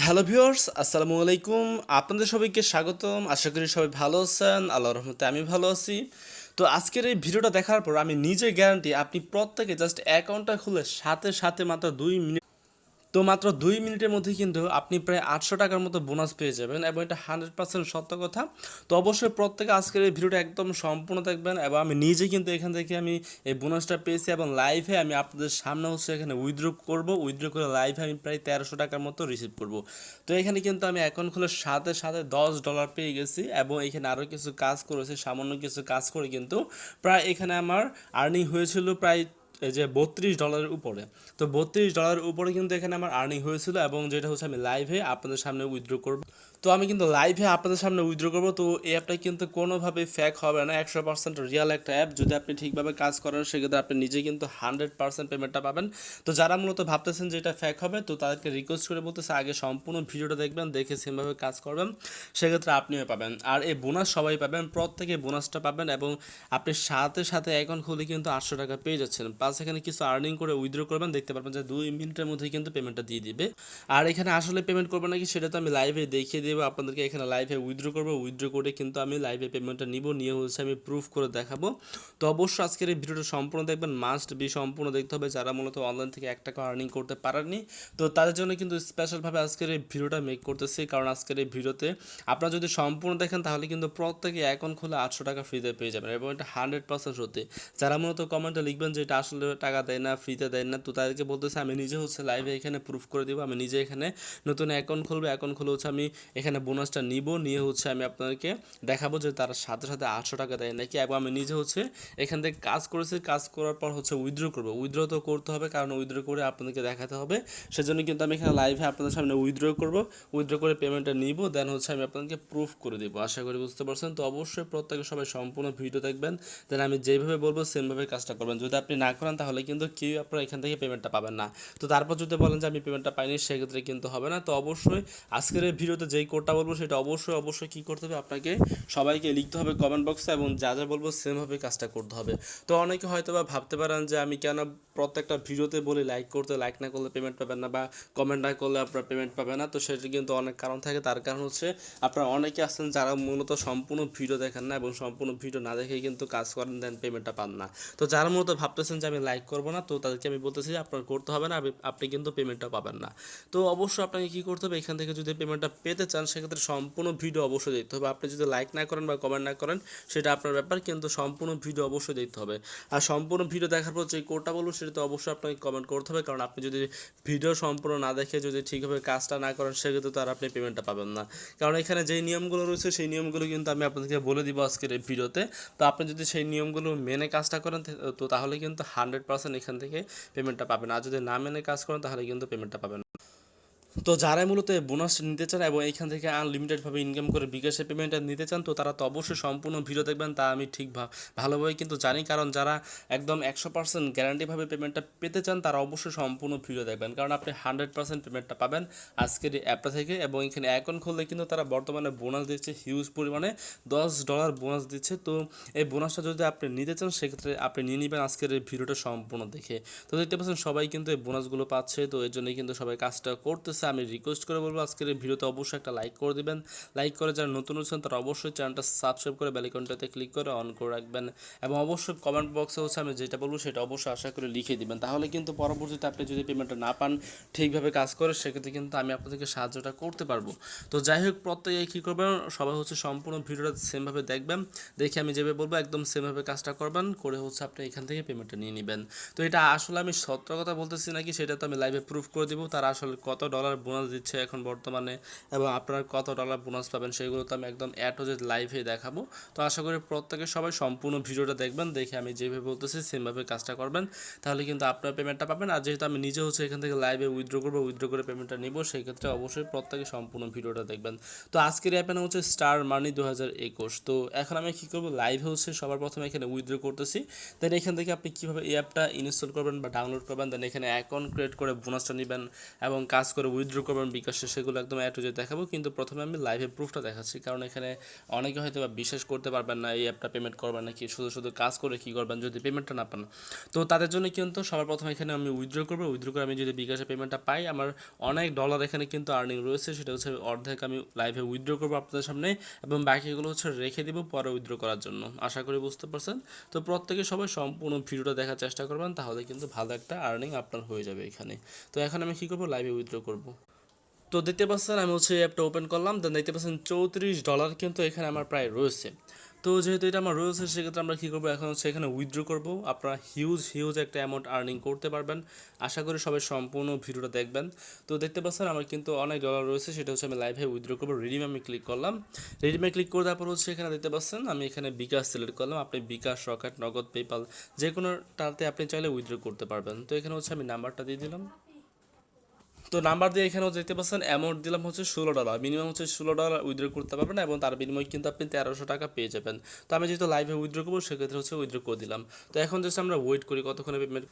Hello viewers, আসসালামু আলাইকুম। আপনাদের সবাইকে স্বাগতম। আশা করি সবাই ভালো আছেন। আল্লাহর রহমতে আমি ভালো আছি। তো আজকের এই ভিডিওটা দেখার পর আমি নিজে গ্যারান্টি আপনি প্রত্যেকে জাস্ট অ্যাকাউন্টটা খুলে সাথে সাথে মাত্র 2 মিনিটের মধ্যে কিন্তু আপনি প্রায় 800 টাকার মতো বোনাস পেয়ে যাবেন এবং এটা 100% সত্য কথা। তো অবশ্যই প্রত্যেকে আজকের এই ভিডিওটা একদম সম্পূর্ণ দেখবেন এবং আমি নিজে কিন্তু এখান থেকে আমি এই বোনাসটা পেয়েছি এবং লাইভে আমি আপনাদের সামনে হচ্ছে এখানে উইথড্র করে লাইভে আমি প্রায় 1300 টাকার মতো রিসিভ করব। তো এখানে কিন্তু আমি অ্যাকাউন্ট খোলার সাথে সাথে $10 পেয়ে গেছি এবং এখানে আরও কিছু কাজ করেছি, সামান্য কিছু কাজ করে কিন্তু প্রায় এখানে আমার আর্নিং হয়েছিল প্রায় এই যে $32 উপরে। তো $32 উপরে কিন্তু এখানে আমার আর্নিং হয়েছিল এবং যেটা হচ্ছে আমি লাইভে আপনাদের সামনে উইথড্র করব। তো আমি কিন্তু লাইভে আপনাদের সামনে উইথড্র করবো। তো এই অ্যাপটা কিন্তু কোনোভাবে ফ্যাক হবে না, 100% রিয়াল একটা অ্যাপ। যদি আপনি ঠিকভাবে কাজ করেন সেক্ষেত্রে আপনি নিজে কিন্তু 100% পেমেন্টটা পাবেন। তো যারা মূলত ভাবতেছেন যে এটা ফ্যাক হবে, তো তাদেরকে রিকোয়েস্ট করে বলতেছে আগে সম্পূর্ণ ভিডিওটা দেখবেন, দেখে সেমভাবে কাজ করবেন, সেক্ষেত্রে আপনিও পাবেন। আর এই বোনাস সবাই পাবেন, প্রত্যেকে বোনাসটা পাবেন এবং আপনি সাথে সাথে অ্যাকাউন্ট খুলে কিন্তু 800 টাকা পেয়ে যাচ্ছেন। প্লাস এখানে কিছু আর্নিং করে উইথড্র করবেন, দেখতে পারবেন যে 2 মিনিটের মধ্যেই কিন্তু পেমেন্টটা দিয়ে দিবে। আর এখানে আসলে পেমেন্ট করবেন নাকি সেটা তো আমি লাইভে দেখিয়ে দেবো আপনাদেরকে। এখানে লাইভে উইথড্র করে কিন্তু আমি লাইভে পেমেন্টটা নিয়ে হচ্ছে আমি প্রুফ করে দেখাবো। তো অবশ্যই আজকের এই ভিডিওটা সম্পূর্ণ দেখবেন, মাস্ট বি সম্পূর্ণ দেখতে হবে। যারা মূলত অনলাইন থেকে 1 টাকা আর্নিং করতে পারেননি, তো তাদের জন্য কিন্তু স্পেশালভাবে আজকের এই ভিডিওটা মেক করতেছি। কারণ আজকের এই ভিডিওতে আপনারা যদি সম্পূর্ণ দেখেন তাহলে কিন্তু প্রত্যেকে অ্যাকাউন্ট খুলে 800 টাকা ফ্রিতে পেয়ে যাবেন এবং এটা 100% সত্যি। যারা মূলত কমেন্টে লিখবেন যে এটা আসলে টাকা দেয় না, ফ্রিতে দেয় না, তো তাদেরকে বলতেছে আমি নিজে হচ্ছে লাইভে এখানে প্রুফ করে দিব। আমি নিজে এখানে নতুন অ্যাকাউন্ট খুলবো, অ্যাকাউন্ট খুলে হচ্ছে আমি এখানে বোনাসটা নিয়ে হচ্ছে আমি আপনাদেরকে দেখাবো যে তার সাথে সাথে 800 টাকা দেয় নাকি। এবং আমি নিজে হচ্ছে এখান থেকে কাজ করেছি, কাজ করার পর হচ্ছে উইথড্র তো করতে হবে, কারণ উইথড্র করে আপনাদেরকে দেখাতে হবে। সেজন্য কিন্তু আমি এখানে লাইভে আপনাদের সামনে উইথড্র করে পেমেন্টটা নিব, দেন হচ্ছে আমি আপনাদেরকে প্রুফ করে দেবো। আশা করি বুঝতে পারছেন। তো অবশ্যই প্রত্যেকে সবাই সম্পূর্ণ ভিডিও দেখবেন, দেন আমি যেভাবে বলবো সেমভাবে কাজটা করবেন। যদি আপনি না করেন তাহলে কিন্তু কেউ আপনারা এখান থেকে পেমেন্টটা পাবেন না। তো তারপর যদি বলেন যে আমি পেমেন্টটা পাইনি, সেক্ষেত্রে কিন্তু হবে না। তো অবশ্যই আজকের এই ভিডিওতে যেই কোডটা বলবো সেটা অবশ্যই কী করতে হবে, আপনাকে সবাইকে লিখতে হবে কমেন্ট বক্সে এবং যা যা বলবো সেমভাবে কাজটা করতে হবে। তো অনেকে হয়তো বা ভাবতে পারেন যে আমি কেন প্রত্যেকটা ভিডিওতে বলি লাইক না করলে পেমেন্ট পাবেন না বা কমেন্ট না করলে আপনারা পেমেন্ট পাবেন না। তো সেটা কিন্তু অনেক কারণ থাকে। তার কারণ হচ্ছে আপনারা অনেকে আছেন যারা মূলত সম্পূর্ণ ভিডিও দেখেন না এবং সম্পূর্ণ ভিডিও না দেখেই কিন্তু কাজ করেন, দেন পেমেন্টটা পান না। তো যারা মূলত ভাবতেছেন যে আমি লাইক করবো না, তো তাদেরকে আমি বলতেছি যে আপনার করতে হবে না, আপনি কিন্তু পেমেন্টটা পাবেন না। তো অবশ্যই আপনাকে কী করতে হবে, এখান থেকে যদি পেমেন্টটা পেতে চান সেক্ষেত্রে সম্পূর্ণ ভিডিও অবশ্যই দেখতে হবে। আপনি যদি লাইক না করেন বা কমেন্ট না করেন সেটা আপনার ব্যাপার, কিন্তু সম্পূর্ণ ভিডিও অবশ্যই দেখতে হবে। আর সম্পূর্ণ ভিডিও দেখার পর যে কোডটা বলবো সেটা তো অবশ্যই আপনাকে কমেন্ট করতে হবে, কারণ আপনি যদি ভিডিও সম্পূর্ণ না দেখে যদি ঠিকভাবে কাজটা না করেন সেক্ষেত্রে তো আর আপনি পেমেন্টটা পাবেন না। কারণ এখানে যেই নিয়মগুলো রয়েছে সেই নিয়মগুলো কিন্তু আমি আপনাদেরকে বলে দিব আজকের এই ভিডিওতে। তো আপনি যদি সেই নিয়মগুলো মেনে কাজটা করেন তো তাহলে কিন্তু 100% এখান থেকে পেমেন্টটা পাবেন। আর যদি না মেনে কাজ করেন তাহলে কিন্তু পেমেন্টটা পাবেন না। তো যারা মূলত বোনাস নিতে চান এবং এখান থেকে আনলিমিটেডভাবে ইনকাম করে বিকাশে পেমেন্টটা নিতে চান, তো তারা তো অবশ্যই সম্পূর্ণ ভিডিও দেখবেন, তা আমি ঠিক ভালোভাবে কিন্তু জানি। কারণ যারা একদম 100% গ্যারান্টিভাবে পেমেন্টটা পেতে চান তারা অবশ্যই সম্পূর্ণ ভিডিও দেখবেন, কারণ আপনি 100% পেমেন্টটা পাবেন আজকের এই অ্যাপটা থেকে। এবং এখানে অ্যাকাউন্ট খুললে কিন্তু তারা বর্তমানে বোনাস দিচ্ছে, হিউজ পরিমাণে $10 বোনাস দিচ্ছে। তো এই বোনাসটা যদি আপনি নিতে চান সেক্ষেত্রে আপনি নিয়ে নেবেন আজকের এই ভিডিওটা সম্পূর্ণ দেখে। তো দেখতে পাচ্ছেন সবাই কিন্তু এই বোনাসগুলো পাচ্ছে, তো এর জন্যই কিন্তু সবাই কাজটা করতেছে। আমি রিকোয়েস্ট করে বলবো আজকের এই ভিডিওতে অবশ্যই একটা লাইক করে দিবেন। লাইক করে যারা নতুন হচ্ছেন তারা অবশ্যই চ্যানেলটা সাবস্ক্রাইব করে বেল আইকনটাতে ক্লিক করে অন করে রাখবেন এবং অবশ্যই কমেন্ট বক্সে হচ্ছে আমি যেটা বলবো সেটা অবশ্যই আশা করে লিখে দিবেন। তাহলে কিন্তু পরবর্তীতে আপনি যদি পেমেন্টটা না পান ঠিকভাবে কাজ করে সেক্ষেত্রে কিন্তু আমি আপনাদেরকে সাহায্যটা করতে পারবো। তো যাই হোক, প্রত্যেকে কী করবেন, সবাই হচ্ছে সম্পূর্ণ ভিডিওটা সেমভাবে দেখবেন, দেখে আমি যেভাবে বলবো একদম সেমভাবে কাজটা করবেন, করে হচ্ছে আপনি এখান থেকে পেমেন্টটা নিয়ে নেবেন। তো এটা আসলে আমি সত্য কথা বলতেছি নাকি সেটা তো আমি লাইভে প্রুফ করে দিব। তারা আসলে কত ডলার বোনাস দিচ্ছে এখন বর্তমানে এবং আপনারা কত ডলার বোনাস পাবেন সেগুলো তো আমি একদম লাইভে দেখাবো। তো আশা করি প্রত্যেকে সবাই সম্পূর্ণ ভিডিওটা দেখবেন, দেখে আমি যেভাবে বলতেছি সেমভাবে কাজটা করবেন, তাহলে কিন্তু আপনার পেমেন্টটা পাবেন। আর যেহেতু আমি নিজে হচ্ছে এখান থেকে লাইভে উইথড্র করে পেমেন্টটা নিব, সেই ক্ষেত্রে অবশ্যই প্রত্যেকে সম্পূর্ণ ভিডিওটা দেখবেন। তো আজকের অ্যাপের নাম হচ্ছে স্টার মানি 2021। তো এখন আমি কী করবো, লাইভে হচ্ছে সবার প্রথমে এখানে উইথড্র করতেছি, দেন এখান থেকে আপনি কীভাবে এই অ্যাপটা ইনস্টল করবেন বা ডাউনলোড করবেন, দেন এখানে অ্যাকাউন্ট ক্রিয়েট করে বোনাসটা নেবেন এবং কাজ করে উইথড্র করবেন বিকাশে সেগুলো একদম অ্যাড হয়ে দেখাবো, কিন্তু প্রথমে আমি লাইভে প্রুফটা দেখাচ্ছি, কারণ এখানে অনেকে হয়তো বা বিশ্বাস করতে পারবেন না এই অ্যাপটা পেমেন্ট করবেন নাকি, শুধু শুধু কাজ করে কী করবেন যদি পেমেন্টটা না পান। তো তাদের জন্য কিন্তু সবার প্রথমে এখানে আমি উইথড্র করবো, উইথড্র করে আমি যদি বিকাশে পেমেন্টটা পাই, আমার অনেক ডলার এখানে কিন্তু আর্নিং রয়েছে, সেটা হচ্ছে অর্ধেক আমি লাইভে উইথড্র করবো আপনাদের সামনে, এবং বাকিগুলো হচ্ছে রেখে দিব পরে উইথড্র করার জন্য। আশা করি বুঝতে পারছেন। তো প্রত্যেকে সবাই সম্পূর্ণ ভিডিওটা দেখার চেষ্টা করবেন, তাহলে কিন্তু ভালো একটা আর্নিং আপনার হয়ে যাবে এখানে। তো এখন আমি কী করবো, লাইভে উইথড্র করবো। তো দেখতে পাচ্ছেন আমি হচ্ছে অ্যাপটা ওপেন করলাম, দেন দেখতে পাচ্ছেন $34 কিন্তু এখানে আমার প্রায় রয়েছে। তো যেহেতু এটা আমার রয়েছে সেক্ষেত্রে আমরা কী করবো, এখন হচ্ছে এখানে উইথড্র করবো। আপনারা হিউজ একটা অ্যামাউন্ট আর্নিং করতে পারবেন। আশা করি সবাই সম্পূর্ণ ভিডিওটা দেখবেন। তো দেখতে পাচ্ছেন আমার কিন্তু অনেক ডলার রয়েছে, সেটা হচ্ছে আমি লাইভে উইথড্র করবো। রিডিমে আমি ক্লিক করলাম, রিডিমে ক্লিক করে তারপর হচ্ছে এখানে দেখতে পাচ্ছেন আমি এখানে বিকাশ সিলেক্ট করলাম। আপনি বিকাশ, রকেট, নগদ, পেপাল যে কোনোটাতে আপনি চাইলে উইথড্র করতে পারবেন। তো এখানে হচ্ছে আমি নাম্বারটা দিয়ে দিলাম। তো নাম্বার দিয়ে এখানেও দেখতে পাচ্ছেন অ্যামাউন্ট দিলাম হচ্ছে $16, মিনিমাম হচ্ছে $16 উইথড্র করতে পারবেন, এবং তার বিনিময়ে কিন্তু আপনি 1300 টাকা পেয়ে যাবেন। তো আমি যেহেতু লাইভে উইথড্র করবো সেক্ষেত্রে হচ্ছে উইথড্র করে দিলাম। তো এখন জাস্ট আমরা ওয়েট করি কতক্ষণে পেমেন্ট।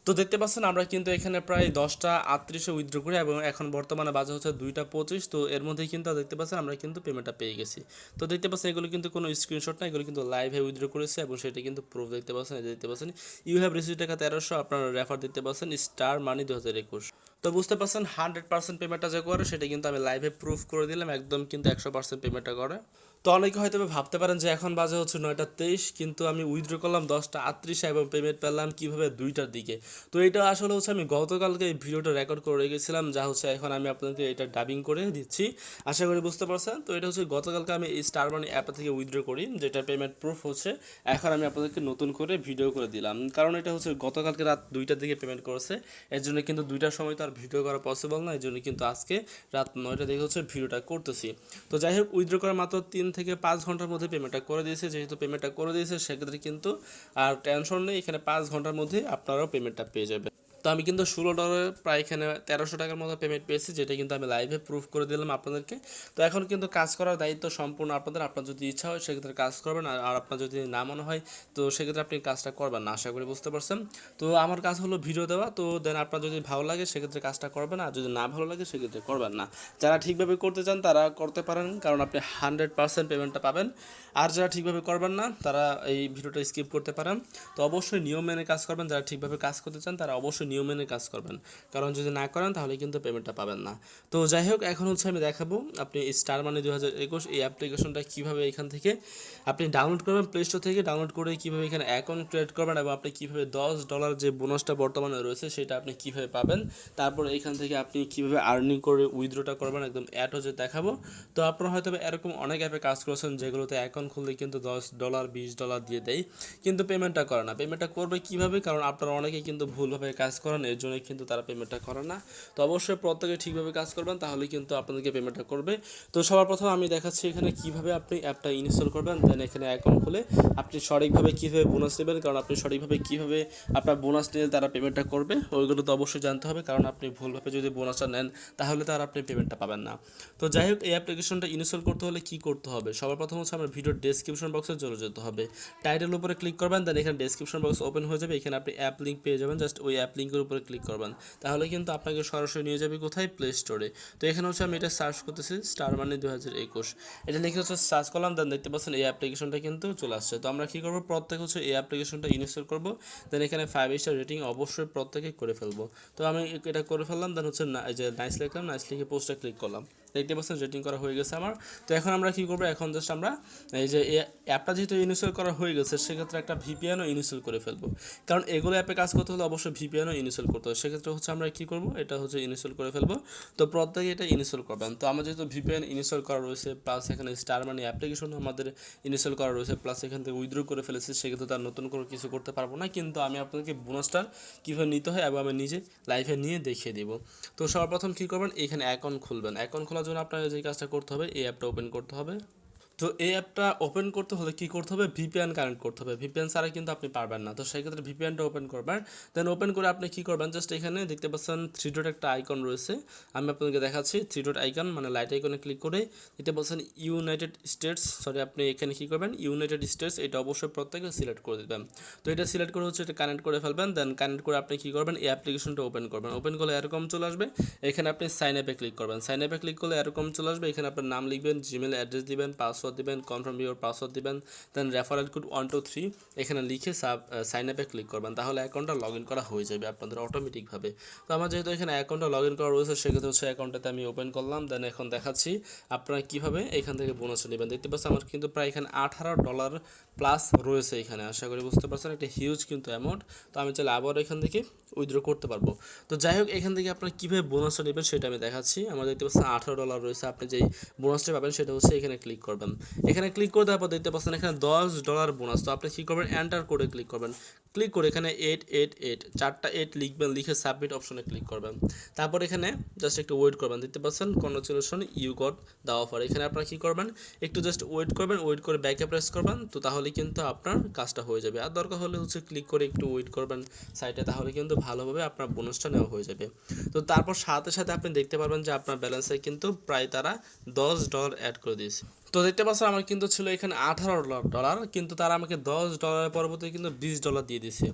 তো দেখতে পাচ্ছেন আমরা কিন্তু এখানে প্রায় 10:38 উইথড্র করি, এবং এখন বর্তমানে বাজে হচ্ছে 2:25। তো এর মধ্যেই কিন্তু দেখতে পাচ্ছেন আমরা কিন্তু পেমেন্টটা পেয়ে গেছি। তো দেখতে পাচ্ছেন এগুলো কিন্তু কোনো স্ক্রিনশট না, এগুলো কিন্তু লাইভে উইথড্র করেছে, এবং সেটা কিন্তু প্রুফ দেখতে পাচ্ছেন। দেখতে পাচ্ছেন ইউ হ্যাভ রিসিভ টাকা 1300, আপনার রেফার দেখতে পাচ্ছেন স্টার মানি 2021। তো বুঝতে পারছেন 100% পেমেন্টটা যে করে সেটা কিন্তু আমি লাইভে প্রুফ করে দিলাম, একদম কিন্তু 100% পেমেন্টটা করে। তো অনেকে হয়তো ভাবতে পারেন যে এখন বাজে হচ্ছে 9:23, কিন্তু আমি উইথড্র করলাম 10:38 এবং পেমেন্ট পেলাম কীভাবে 2টার দিকে। তো এটা আসলে হচ্ছে আমি গতকালকে এই ভিডিওটা রেকর্ড করে রেখেছিলাম, যা হচ্ছে এখন আমি আপনাদেরকে এটা ডাবিং করে দিচ্ছি। আশা করি বুঝতে পারছেন। তো এটা হচ্ছে গতকালকে আমি এই স্টার মানি অ্যাপটা থেকে উইথড্র করি, যেটা পেমেন্ট প্রুফ হচ্ছে এখন আমি আপনাদেরকে নতুন করে ভিডিও করে দিলাম, কারণ এটা হচ্ছে গতকালকে রাত 2টার দিকে পেমেন্ট করেছে। এর জন্য কিন্তু 2টার সময় তো আর ভিডিও করা পসিবল না, এই জন্য কিন্তু আজকে রাত 9টা দিকে হচ্ছে ভিডিওটা করতেছি। তো যাই হোক, উইথড্র করা মাত্র 3 থেকে 5 ঘন্টার মধ্যে পেমেন্টটা করে দিয়েছে। যেহেতু পেমেন্টটা করে দিয়েছে সেক্ষেত্রে কিন্তু আর টেনশন নেই, এখানে 5 ঘন্টার মধ্যে আপনারাও পেমেন্টটা পেয়ে যাবেন। তো আমি কিন্তু $16 প্রায় এখানে 1300 টাকার মতো পেমেন্ট পেয়েছি, যেটা কিন্তু আমি লাইভে প্রুফ করে দিলাম আপনাদেরকে। তো এখন কিন্তু কাজ করার দায়িত্ব সম্পূর্ণ আপনাদের। আপনার যদি ইচ্ছা হয় সেক্ষেত্রে কাজ করবেন, আর আপনার যদি না মনে হয় তো সেক্ষেত্রে আপনি কাজটা করবেন না। আশা করি বুঝতে পারছেন। তো আমার কাজ হলো ভিডিও দেওয়া, তো দেন আপনার যদি ভালো লাগে সেক্ষেত্রে কাজটা করবেন, আর যদি না ভালো লাগে সেক্ষেত্রে করবেন না। যারা ঠিকভাবে করতে চান তারা করতে পারেন, কারণ আপনি 100% পেমেন্টটা পাবেন। আর যারা ঠিকভাবে করবেন না তারা এই ভিডিওটা স্কিপ করতে পারেন। তো অবশ্যই নিয়ম মেনে কাজ করবেন, যারা ঠিকভাবে কাজ করতে চান তারা অবশ্যই নিয়ম মেনে কাজ করবেন, কারণ যদি না করেন তাহলে কিন্তু পেমেন্টটা পাবেন না। তো যাই হোক, এখন হচ্ছে আমি দেখাবো আপনি স্টার মানি 2021 এই অ্যাপ্লিকেশনটা কীভাবে এখান থেকে আপনি ডাউনলোড করবেন, প্লে স্টোর থেকে ডাউনলোড করে কীভাবে এখানে অ্যাকাউন্ট ক্রিয়েট করবেন, এবং আপনি কীভাবে $10 যে বোনাসটা বর্তমানে রয়েছে সেটা আপনি কীভাবে পাবেন, তারপর এখান থেকে আপনি কীভাবে আর্নিং করে উইথড্রটা করবেন একদম অ্যাড হচ্ছে দেখাবো। তো আপনারা হয়তো এরকম অনেক অ্যাপে কাজ করেছেন যেগুলোতে অ্যাকাউন্ট খুললে কিন্তু $10 $20 দিয়ে দেয়, কিন্তু পেমেন্টটা করে না। পেমেন্টটা করবে কীভাবে, কারণ আপনারা অনেকেই কিন্তু ভুলভাবে কাজ করেন, এর জন্যই কিন্তু তারা পেমেন্টটা করে না। তো অবশ্যই প্রত্যেকে ঠিকভাবে কাজ করবেন, তাহলে কিন্তু আপনাদেরকে পেমেন্টটা করবে। তো সবার প্রথমে আমি দেখাচ্ছি এখানে কীভাবে আপনি অ্যাপটা ইনস্টল করবেন, দেন এখানে অ্যাকাউন্ট খুলে আপনি সঠিকভাবে কীভাবে বোনাস নেবেন, কারণ আপনি সঠিকভাবে কীভাবে আপনার বোনাস নিয়ে তারা পেমেন্টটা করবে ওইগুলো তো অবশ্যই জানতে হবে, কারণ আপনি ভুলভাবে যদি বোনাসটা নেন তাহলে তো আর আপনি পেমেন্টটা পাবেন না। তো যাই হোক, এই অ্যাপ্লিকেশনটা ইনস্টল করতে হলে কী করতে হবে, সবার প্রথম হচ্ছে আমার ভিডিওর ডেসক্রিপশন বক্সে চলে যেতে হবে। টাইটেলের উপরে ক্লিক করবেন, দেন এখানে ডেসক্রিপশন বক্স ওপেন হয়ে যাবে, এখানে আপনি অ্যাপ লিঙ্ক পেয়ে যাবেন। জাস্ট ওই অ্যাপ লিঙ্কের উপরে ক্লিক করবেন, তাহলে কিন্তু আপনাকে সরাসরি নিয়ে যাবে কোথায়, প্লে স্টোরে। তো এখানে হচ্ছে আমি এটা সার্চ করতেছি স্টার মানি 2021, এটা লিখে হচ্ছে সার্চ করলাম, দেন দেখতে পাচ্ছেন এই অ্যাপ্লিকেশনটা কিন্তু চলে আসছে। তো আমরা কী করবো, প্রত্যেক হচ্ছে এই অ্যাপ্লিকেশনটা ইনস্টল করবো, দেন এখানে 5 স্টার রেটিং অবশ্যই প্রত্যেকে করে ফেলবো। তো আমি এটা করে ফেললাম, দেন হচ্ছে এই যে নাইস লিখলাম, নাইস লিখে পোস্টে ক্লিক করলাম, দেখতে পাচ্ছেন রেটিং করা হয়ে গেছে আমার। তো এখন আমরা কী করবো, এখন জাস্ট আমরা এই যে অ্যাপটা যেহেতু ইনস্টল করা হয়ে গেছে সেক্ষেত্রে একটা ভিপিএনও ইনস্টল করে ফেলবো, কারণ এগুলো অ্যাপে কাজ করতে হলে অবশ্যই ভিপিএনও ইনস্টল করতে হবে। সেক্ষেত্রে হচ্ছে আমরা কী করবো, এটা হচ্ছে ইনস্টল করে ফেলবো। তো প্রত্যেকে এটা ইনস্টল করবেন। তো আমার যেহেতু ভিপিএন ইনস্টল করা রয়েছে, প্লাস এখানে স্টার মানি অ্যাপ্লিকেশন আমাদের ইনস্টল করা রয়েছে, প্লাস এখান থেকে উইথড্র করে ফেলেছি, সেক্ষেত্রে তার নতুন করে কিছু করতে পারবো না, কিন্তু আমি আপনাদেরকে বোনাসটা কীভাবে নিতে হয় এবং আমি নিজে লাইভে নিয়ে দেখিয়ে দিব। তো সর্বপ্রথম কী করবেন, এখানে অ্যাকাউন্ট খুলবেন। অ্যাকাউন্ট খোলার জন্য আপনাকে যে কাজটা করতে হবে, এই অ্যাপটা ওপেন করতে হবে। তো এই অ্যাপটা ওপেন করতে হলে কি করতে হবে, ভিপিএন কানেক্ট করতে হবে। ভিপিএন ছাড়া কিন্তু আপনি পারবেন না। তো সেই ক্ষেত্রে ভিপিএনটা ওপেন করবেন, দেন ওপেন করে আপনি কি করবেন, জাস্ট এখানে দেখতে পাচ্ছেন থ্রি ডট একটা আইকন রয়েছে, আমি আপনাকে দেখাচ্ছি। থ্রি ডট আইকন মানে লাইট আইকনে ক্লিক করে দেখতে পাচ্ছেন ইউনাইটেড স্টেটস, সরি আপনি এখানে কি করবেন, ইউনাইটেড স্টেটস, এটা অবশ্যই প্রত্যেকে সিলেক্ট করে দেবেন। তো এটা সিলেক্ট করে হচ্ছে এটা কানেক্ট করে ফেলবেন, দেন কানেক্ট করে আপনি কি করবেন, এই অ্যাপ্লিকেশনটা ওপেন করবেন। ওপেন করলে এরকম চলে আসবে, এখানে আপনি সাইন আপে ক্লিক করবেন। সাইন আপে ক্লিক করলে এরকম চলে আসবে, এখানে আপনার নাম লিখবেন, জিমেল অ্যাড্রেস দিবেন, পাসওয়ার্ড দিবেন, কনফার্ম ইউর পাসওয়ার্ড দিবেন, দেন রেফারেল কোড 123 এখানে লিখে সাইন আপে ক্লিক করবেন। তাহলে অ্যাকাউন্টটা লগ ইন করা হয়ে যাবে আপনাদের অটোমেটিকভাবে। তো আমার যেহেতু এখানে অ্যাকাউন্টটা লগ ইন করা রয়েছে, সেক্ষেত্রে হচ্ছে অ্যাকাউন্টটাতে আমি ওপেন করলাম, দেন এখন দেখাচ্ছি আপনারা কীভাবে এখান থেকে বোনাসটা নেবেন। দেখতে পাচ্ছেন আমার কিন্তু প্রায় এখানে $18 প্লাস রয়েছে এখানে, আশা করি বুঝতে পারছেন, একটা হিউজ কিন্তু অ্যামাউন্ট। তো আমি চাইলে আবার এখান থেকে উইথড্র করতে পারবো। তো যাই হোক, এখান থেকে আপনারা কীভাবে বোনাসটা নেবেন সেটা আমি দেখাচ্ছি। আমার দেখতে পাচ্ছেন $18 রয়েছে, আপনি যেই বোনাসটা পাবেন সেটা হচ্ছে এখানে ক্লিক করবেন। এখানে ক্লিক করে দেওয়ার পর দেখতে পাচ্ছেন এখানে $10 বোনাস। তো আপনি কী করবেন, এন্টার কোডে ক্লিক করবেন। ক্লিক করে এখানে 888 চারটা 8 লিখবেন, লিখে সাবমিট অপশনে ক্লিক করবেন। তারপর এখানে জাস্ট একটু ওয়েট করবেন, দেখতে পাচ্ছেন congratulation you got the offer. এখানে আপনারা কী করবেন, একটু জাস্ট ওয়েট করবেন, ওয়েট করে ব্যাকে প্রেস করবেন। তো তাহলে কিন্তু আপনার কাজটা হয়ে যাবে। আর দরকার হলে হচ্ছে ক্লিক করে একটু ওয়েট করবেন সাইটে, তাহলে কিন্তু ভালোভাবে আপনার বোনাসটা নেওয়া হয়ে যাবে। তো তারপর সাথে সাথে আপনি দেখতে পারবেন যে আপনার ব্যালেন্সে কিন্তু প্রায় তারা $10 অ্যাড করে দিয়েছে। তো দেখতে পাচ্ছেন আমার কিন্তু ছিল এখানে $18, কিন্তু তারা আমাকে $10 পরবর্তী কিন্তু $20 দিয়ে দিছে।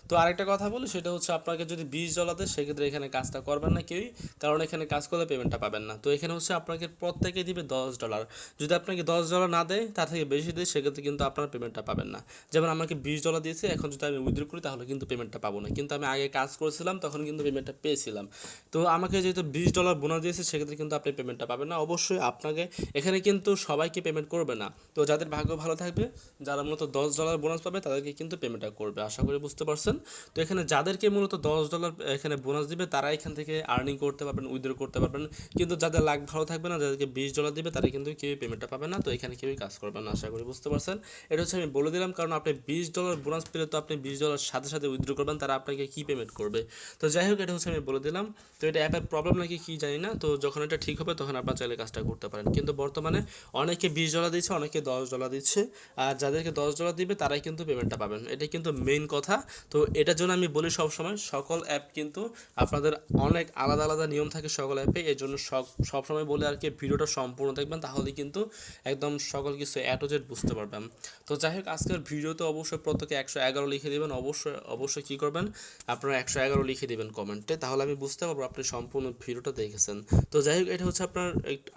তো আরেকটা কথা বলি, সেটা হচ্ছে আপনাকে যদি $20 দেয় সেক্ষেত্রে এখানে কাজটা করবেন না কেউই, কারণ এখানে কাজ করলে পেমেন্টটা পাবেন না। তো এখানে হচ্ছে আপনাকে প্রত্যেকে দিবে $10। যদি আপনাকে $10 না দেয়, তার থেকে বেশি দেয়, সেক্ষেত্রে কিন্তু আপনার পেমেন্টটা পাবেন না। যেমন আমাকে $20 দিয়েছে, এখন যদি আমি উইথড্র করি তাহলে কিন্তু পেমেন্টটা পাবো না, কিন্তু আমি আগে কাজ করেছিলাম তখন কিন্তু পেমেন্টটা পেয়েছিলাম। তো আমাকে যেহেতু $20 বোনাস দিয়েছে, সেক্ষেত্রে কিন্তু আপনি পেমেন্টটা পাবেন না। অবশ্যই আপনাকে এখানে কিন্তু সবাইকে পেমেন্ট করবে না। তো যাদের ভাগ্য ভালো থাকবে, যারা মূলত $10 বোনাস পাবে, তাদেরকে কিন্তু পেমেন্টটা করবে, আশা করি বুঝতে পারছেন। তো এখানে যাদেরকে মূলত $10 এখানে বোনাস দিবে, তারা এখান থেকে আর্নিং করতে পারবেন, উইথড্র করতে পারবেন। কিন্তু যাদের লাক ভালো থাকবে না, যাদেরকে $20 দিবে, তারা কিন্তু কেউই পেমেন্টটা পাবে না। তো এখানে কেউই কাজ করবে না, আশা করি বুঝতে পারছেন। এটা হচ্ছে আমি বলে দিলাম, কারণ আপনি $20 বোনাস পেলে তো আপনি $20 সাথে সাথে উইথড্র করবেন, তারা আপনাকে কী পেমেন্ট করবে। তো যাই হোক, এটা হচ্ছে আমি বলে দিলাম। তো এটা অ্যাপের প্রবলেম নাকি কী জানি না। তো যখন এটা ঠিক হবে তখন আপনার চাইলে কাজটা করতে পারেন। কিন্তু বর্তমানে অনেকে $20 দিচ্ছে, অনেকে $10 দিচ্ছে। আর যাদেরকে $10 দিবে তারাই কিন্তু পেমেন্টটা পাবেন, এটাই কিন্তু মেইন কথা। তো এটার জন্য আমি বলি সবসময়, সকল অ্যাপ কিন্তু আপনাদের অনেক আলাদা আলাদা নিয়ম থাকে সকল অ্যাপে। এর জন্য সবসময় বলে আর কি, ভিডিওটা সম্পূর্ণ দেখবেন, তাহলে কিন্তু একদম সকল কিছু A to Z বুঝতে পারবেন। তো যাই হোক, আজকের ভিডিওতে অবশ্যই প্রত্যেকে 111 লিখে দেবেন। অবশ্যই অবশ্যই কী করবেন, আপনারা 111 লিখে দেবেন কমেন্টে, তাহলে আমি বুঝতে পারবো আপনি সম্পূর্ণ ভিডিওটা দেখেছেন। তো যাই হোক, এটা হচ্ছে আপনার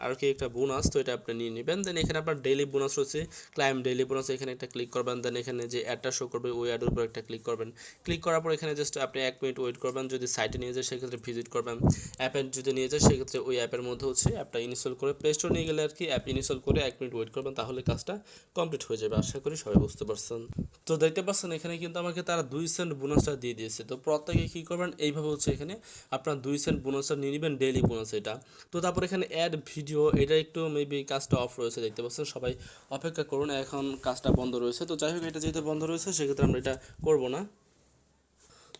আর কি একটা বোনাস, তো এটা আপনি নিয়ে নেবেন। দেন এখানে আপনার ডেইলি বোনাস রয়েছে, ক্লাইম ডেইলি বোনাস, এখানে একটা ক্লিক করবেন। দেন এখানে যে অ্যাডটা শো করবে, ওই অ্যাডের উপর একটা ক্লিক করবেন। ক্লিক করার পর এখানে জাস্ট আপনি 1 মিনিট ওয়েট করবেন। যদি সাইটে নিয়ে যায় সেক্ষেত্রে ভিজিট করবেন। অ্যাপে যদি নিয়ে যায় সেক্ষেত্রে ওই অ্যাপের মধ্যে হচ্ছে অ্যাপটা ইনস্টল করে, প্লে স্টোর নিয়ে গেলে আর কি অ্যাপ ইনস্টল করে 1 মিনিট ওয়েট করবেন, তাহলে কাজটা কমপ্লিট হয়ে যাবে। আশা করি সবাই বুঝতে পারছেন। তো দেখতে পাচ্ছেন এখানে কিন্তু আমাকে তারা 2 সেন্ট বোনাসটা দিয়ে দিয়েছে। তো প্রত্যেকে কী করবেন, এইভাবে হচ্ছে এখানে আপনার 2 সেন্ট বোনাসটা নিয়ে নেবেন, ডেইলি বোনাস এটা। তো তারপর এখানে অ্যাড ভিডিও, এটা একটু মেবি কাজটা অফ রয়েছে, দেখতে পাচ্ছেন। সবাই অপেক্ষা করুন, এখন কাজটা বন্ধ রয়েছে। তো যাই হোক, এটা যেহেতু বন্ধ রয়েছে সেক্ষেত্রে আমরা এটা করবো না।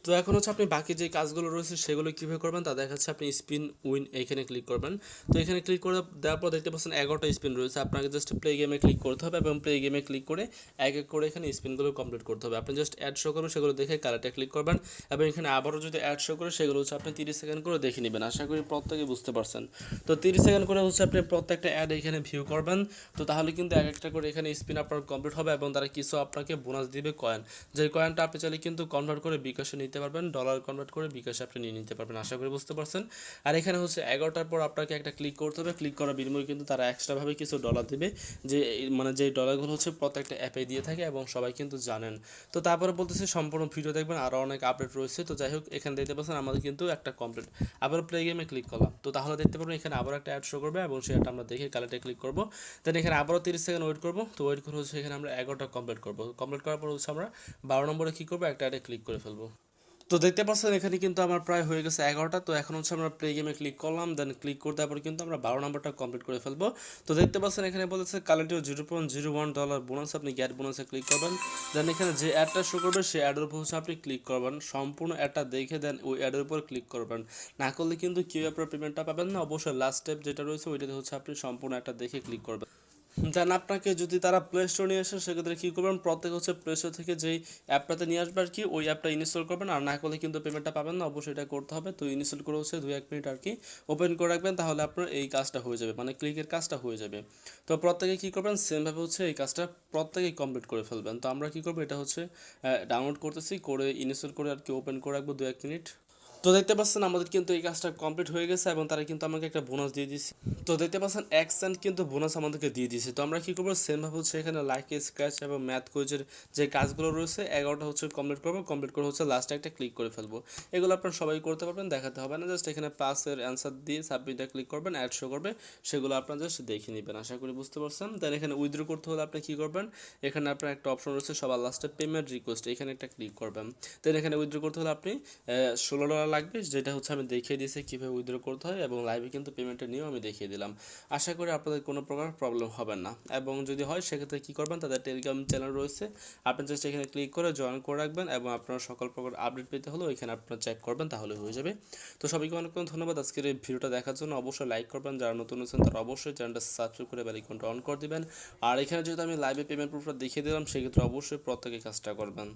তো এখন হচ্ছে আপনি বাকি যে কাজগুলো রয়েছে সেগুলো কীভাবে করবেন তা দেখাচ্ছে। আপনি স্পিন উইন এইখানে ক্লিক করবেন। তো এখানে ক্লিক করে দেওয়ার পর দেখতে পাচ্ছেন 11টা স্পিন রয়েছে। আপনাকে জাস্ট প্লে গেমে ক্লিক করতে হবে এবং প্লে গেমে ক্লিক করে এক এক করে এখানে স্পিনগুলো কমপ্লিট করতে হবে। আপনি জাস্ট অ্যাড শো করবেন, সেগুলো দেখে কারেক্টে ক্লিক করবেন এবং এখানে আবারও যদি অ্যাড শো করে সেগুলো হচ্ছে আপনি 30 সেকেন্ড করে দেখে নেবেন। আশা করি প্রত্যেকে বুঝতে পারছেন। তো 30 সেকেন্ড করে হচ্ছে আপনি প্রত্যেকটা অ্যাড এখানে ভিউ করবেন। তো তাহলে কিন্তু এক একটা করে এখানে স্পিন আপনার কমপ্লিট হবে এবং তারা কিছু আপনাকে বোনাস দিবে কয়েন, যে কয়েনটা আপনি চাইলে কিন্তু কনভার্ট করে বিকাশে নিতে পারবেন, ডলার কনভার্ট করে বিকাশে আপনি নিয়ে নিতে পারবেন। আশা করি বুঝতে পারছেন। আর এখানে হচ্ছে 11টার পর আপনাকে একটা ক্লিক করতে হবে। ক্লিক করার বিনিময়ে কিন্তু তারা এক্সট্রাভাবে কিছু ডলার দেবে, যে মানে যেই ডলারগুলো হচ্ছে প্রত্যেকটা অ্যাপে দিয়ে থাকে এবং সবাই কিন্তু জানেন। তো তারপরে বলতেছে সম্পূর্ণ ভিডিও দেখবেন, আরও অনেক আপডেট রয়েছে। তো যাই হোক, এখানে দেখতে পাচ্ছেন আমাদের কিন্তু একটা কমপ্লিট। আবার প্লে গেমে ক্লিক করলাম, তো তাহলে দেখতে পারবেন এখানে আবার একটা অ্যাড শো করবে এবং সেটা আমরা দেখে কালেক্টে ক্লিক করবো। দেন এখানে আবারও 30 সেকেন্ড ওয়েট করবো। তো ওয়েট করে হচ্ছে এখানে আমরা 11টা কমপ্লিট করবো। কমপ্লিট করার পর হচ্ছে আমরা 12 নম্বরে কী করবো, একটা অ্যাডে ক্লিক করে ফেলবো। তো দেখতে পাচ্ছেন এখানে কিন্তু আমার প্রায় হয়ে গেছে 11টা। তো এখন হচ্ছে আমরা প্লে গেমে ক্লিক করলাম, দেন ক্লিক করতে তারপর কিন্তু আমরা 12 নম্বরটা কমপ্লিট করে ফেলবো। তো দেখতে পাচ্ছেন এখানে বলেছে কালেক্ট $0.01 বোনাস, আপনি গেট বোনাসে ক্লিক করবেন। দেন এখানে যে অ্যাডটা শো করবে সেই অ্যাডের উপর হচ্ছে আপনি ক্লিক করবেন, সম্পূর্ণ অ্যাডটা দেখে দেন ওই অ্যাডের উপর ক্লিক করবেন। না করলে কিন্তু কেউ আপনার পেমেন্টটা পাবেন না। অবশ্যই লাস্ট স্টেপ যেটা রয়েছে ওইটাতে হচ্ছে আপনি সম্পূর্ণ অ্যাডটা দেখে ক্লিক করবেন। দেন আপনাকে যদি তারা প্লে স্টোর নিয়ে আসে সেক্ষেত্রে কী করবেন, প্রত্যেক হচ্ছে প্লে স্টোর থেকে যেই অ্যাপটাতে নিয়ে আসবে আর কি, ওই অ্যাপটা ইনস্টল করবেন। আর না করলে কিন্তু পেমেন্টটা পাবেন না, অবশ্যই এটা করতে হবে। তো ইনস্টল করে হচ্ছে 2-1 মিনিট আর কি ওপেন করে রাখবেন, তাহলে আপনার এই কাজটা হয়ে যাবে, মানে ক্লিকের কাজটা হয়ে যাবে। তো প্রত্যেকে কী করবেন, সেমভাবে হচ্ছে এই কাজটা প্রত্যেকেই কমপ্লিট করে ফেলবেন। তো আমরা কী করবো, এটা হচ্ছে ডাউনলোড করতেছি, করে ইনস্টল করে আর কি ওপেন করে রাখবো 2-1 মিনিট। তো দেখতে পাচ্ছেন আমাদের কিন্তু এই কাজটা কমপ্লিট হয়ে গেছে এবং তারা কিন্তু আমাকে একটা বোনাস দিয়ে দিচ্ছে। তো দেখতে পাচ্ছেন 1 সেন্ট কিন্তু বোনাস আমাদেরকে দিয়ে দিয়েছে। তো আমরা কী করবো, সেমভাবে হচ্ছে এখানে লাইক স্ক্র্যাচ এবং ম্যাথ কুইজের যে কাজগুলো রয়েছে 11টা হচ্ছে কমপ্লিট করবো, কমপ্লিট করে হচ্ছে লাস্টে একটা ক্লিক করে ফেলবো। এগুলো আপনারা সবাই করতে পারবেন, দেখাতে হবে না, জাস্ট এখানে পাসের অ্যান্সার দিয়ে সাবমিটে ক্লিক করবেন, অ্যাড শো করবে, সেগুলো আপনারা জাস্ট দেখে নেবেন। আশা করি বুঝতে পারছেন। দেন এখানে উইথড্র করতে হলে আপনি কী করবেন, এখানে আপনার একটা অপশন রয়েছে সবার লাস্টে পেমেন্ট রিকোয়েস্ট, এখানে একটা ক্লিক করবেন। দেন এখানে উইথড্র করতে হলে আপনি $16 লাগবে, যেটা হচ্ছে আমি দেখিয়ে দিয়েছি কীভাবে উইথড্র করতে হয়, এবং লাইভে কিন্তু পেমেন্টের নিয়েও আমি দেখিয়ে দিলাম। আশা করি আপনাদের কোনো প্রকার প্রবলেম হবে না, এবং যদি হয় সেক্ষেত্রে কী করবেন, তাদের টেলিগ্রাম চ্যানেল রয়েছে, আপনি জাস্ট এখানে ক্লিক করে জয়েন করে রাখবেন, এবং আপনারা সকল প্রকার আপডেট পেতে হলেও এখানে আপনারা চেক করবেন, তাহলে হয়ে যাবে। তো সবাইকে অনেক অনেক ধন্যবাদ আজকের এই ভিডিওটা দেখার জন্য। অবশ্যই লাইক করবেন, যারা নতুন আছেন তারা অবশ্যই চ্যানেলটা সাবস্ক্রাইব করে বেল আইকনটা অন করে দিবেন। আর এখানে যেহেতু আমি লাইভে পেমেন্ট প্রুফটা দেখিয়ে দিলাম, সেক্ষেত্রে অবশ্যই প্রত্যেকে কাজটা করবেন।